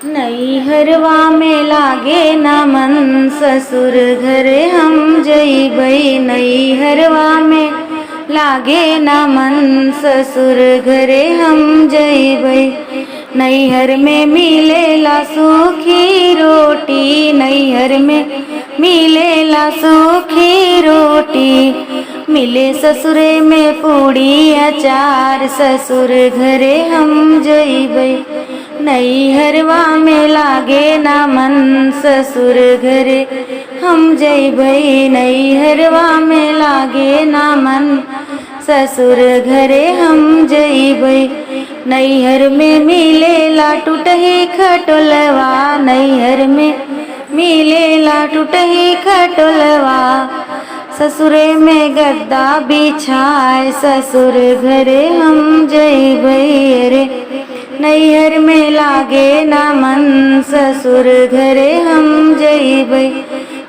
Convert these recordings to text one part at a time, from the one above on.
नैहरवा में लागे न मन, ससुर घरे हम जइबै। नैहरवा में लागे न मन, ससुर घरे हम जइबै। नैहर में मिलेला सूखी रोटी, नैहर में मिलेला सूखी रोटी। मिले ससुरे में पूड़ी अचार, ससुर घरे हम जइबै। नैहरवा में लागे न मन, ससुर घरे हम जइबै। नैहरवा में लागे न मन, ससुर घरे हम जइबै। नैहर में मिलेला टूटही खटोलवा, नैहर में मिलेला टूटही खटोलवा। ससुरे में गद्दा बिछाए, ससुर घरे हम जइबै रे। नैहर में लागे न मन, ससुर घरे हम जइबै।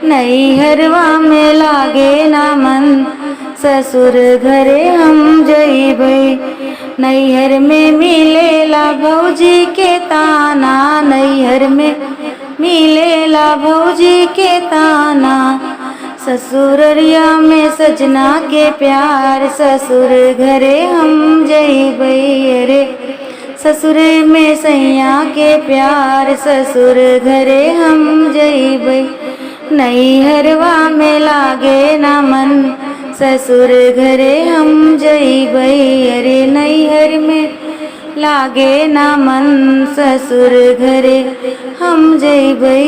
नैहरवा में लागे न मन, ससुर घरे हम जइबै। नैहर में मिलेला भौजी के ताना, नैहर में मिलेला भौजी के ताना। ससुररिया में सजना के प्यार, ससुर घरे हम जइबै रे। ससुरे में सैया के प्यार, ससुर घरे हम जइबै। नैहरवा में लागे न मन, ससुर घरे हम जइबै अरे। नैहर में लागे न मन, ससुर घरे हम जइबै।